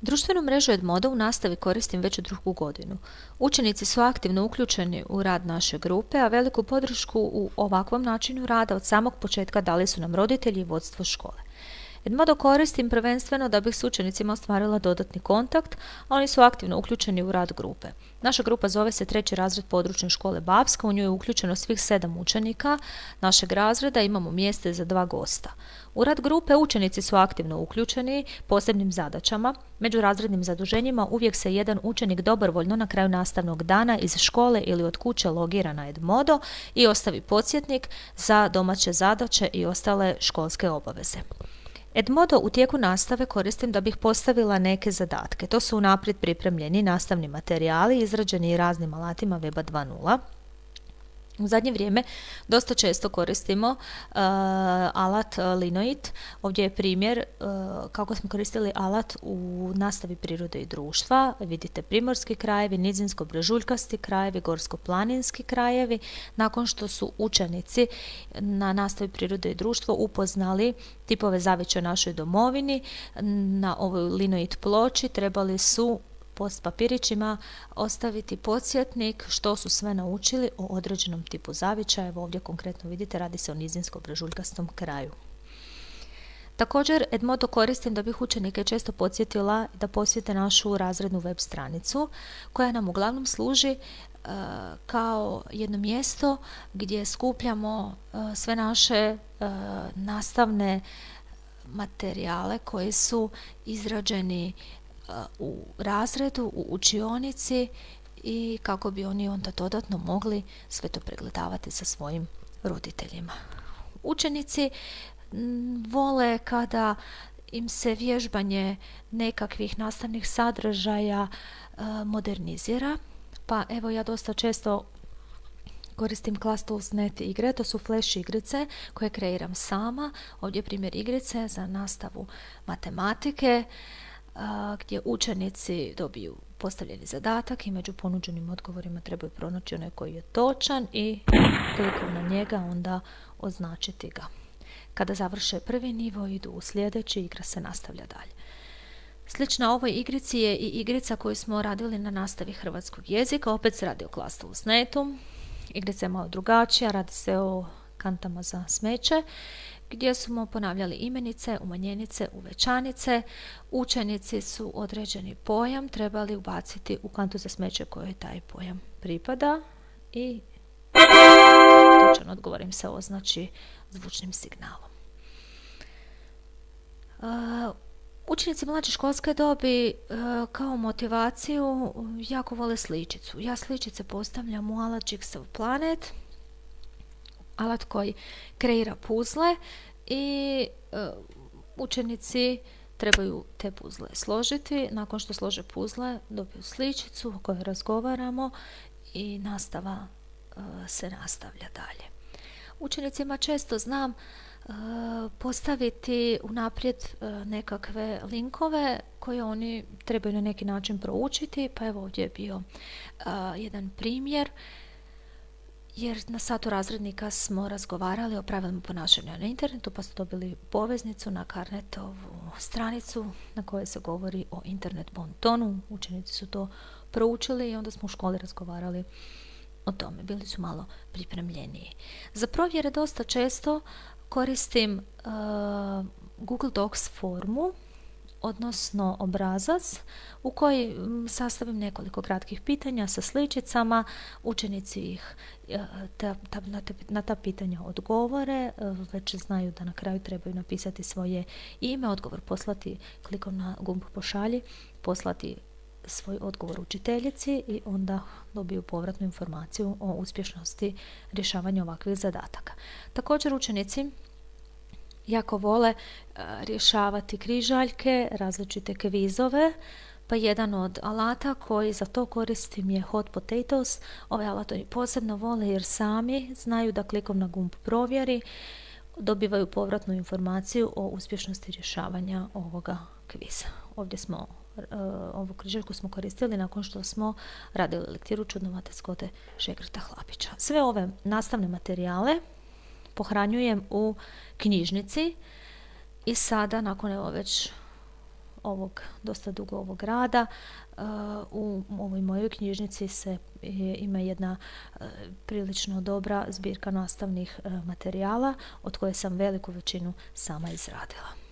Društvenu mrežu Edmodo u nastavi koristim već drugu godinu. Učenici su aktivno uključeni u rad naše grupe, a veliku podršku u ovakvom načinu rada od samog početka dali su nam roditelji i vodstvo škole. Edmodo koristim prvenstveno da bih s učenicima ostvarila dodatni kontakt, a oni su aktivno uključeni u rad grupe. Naša grupa zove se 3. razred područne škole Babska, u njoj je uključeno svih 7 učenika našeg razreda, imamo mjeste za 2 gosta. U rad grupe učenici su aktivno uključeni posebnim zadaćama, međurazrednim zaduženjima uvijek se jedan učenik dobrovoljno na kraju nastavnog dana iz škole ili od kuće logira na Edmodo i ostavi podsjetnik za domaće zadaće i ostale školske obaveze. Edmodo u tijeku nastave koristim da bih postavila neke zadatke. To su unaprijed pripremljeni nastavni materijali izrađeni raznim alatima Weba 2.0. U zadnje vrijeme dosta često koristimo alat Linoid. Ovdje je primjer kako smo koristili alat u nastavi prirode i društva. Vidite primorski krajevi, nizinsko-brežuljkasti krajevi, gorsko-planinski krajevi. Nakon što su učenici na nastavi prirode i društva upoznali tipove zavičaja našoj domovini, na ovoj Linoid ploči trebali su s papirićima ostaviti podsjetnik što su sve naučili o određenom tipu zavičaja. Evo ovdje konkretno vidite, radi se o nizinsko-brežuljkastom kraju. Također Edmodo koristim da bih učenike često podsjetila da posjete našu razrednu web stranicu koja nam uglavnom služi kao jedno mjesto gdje skupljamo sve naše nastavne materijale koji su izrađeni u razredu, u učionici i kako bi oni onda dodatno mogli sve to pregledavati sa svojim roditeljima. Učenici vole kada im se vježbanje nekakvih nastavnih sadržaja modernizira, pa evo ja dosta često koristim ClassTools.net igre, to su flash igrice koje kreiram sama. Ovdje je primjer igrice za nastavu matematike, gdje učenici dobiju postavljeni zadatak i među ponuđenim odgovorima trebaju pronaći onaj koji je točan i klikom na njega onda označiti ga. Kada završe prvi nivo idu u sljedeći, igra se nastavlja dalje. Slična ovoj igrici je i igrica koju smo radili na nastavi hrvatskog jezika, opet se radi o ClassTools.netu. Igrica je malo drugačija, radi se o kantama za smeće, gdje smo ponavljali imenice, umanjenice, uvećanice. Učenici su određeni pojam trebali ubaciti u kantu za smeće kojoj taj pojam pripada i točan odgovor im se označi zvučnim signalom. Učenici mlađe školske dobi kao motivaciju jako vole sličicu. Ja sličice postavljam u alat Jigsaw Planet, alat koji kreira puzle i učenici trebaju te puzle složiti. Nakon što slože puzle dobiju sličicu o kojoj razgovaramo i nastava se nastavlja dalje. Učenicima često znam postaviti unaprijed nekakve linkove koje oni trebaju na neki način proučiti, pa evo ovdje je bio jedan primjer, jer na satu razrednika smo razgovarali o pravilnom ponašanju na internetu, pa su dobili poveznicu na Carnetovu stranicu na kojoj se govori o internet bon tonu. Učenici su to proučili i onda smo u školi razgovarali o tome. Bili su malo pripremljeniji. Za provjere dosta često koristim Google Docs formu, odnosno obrazac u koji sastavim nekoliko kratkih pitanja sa sličicama. Učenici ih na ta pitanja odgovore, već znaju da na kraju trebaju napisati svoje ime, odgovor poslati klikom na gumb pošalji, poslati svoj odgovor učiteljici i onda dobiju povratnu informaciju o uspješnosti rješavanja ovakvih zadataka. Također učenici jako vole rješavati križaljke, različite kvizove, pa jedan od alata koji za to koristim je Hot Potatoes. Ovaj alat oni posebno vole jer sami znaju da klikom na gumb provjeri dobivaju povratnu informaciju o uspješnosti rješavanja ovoga kviza. Ovdje smo ovu križaljku smo koristili nakon što smo radili lektiru Čudnovate Skote Šegrta Hlapića. Sve ove nastavne materijale pohranjujem u knjižnici i sada, nakon evo već dosta dugo ovog rada. U ovoj mojoj knjižnici ima jedna prilično dobra zbirka nastavnih materijala od koje sam veliku većinu sama izradila.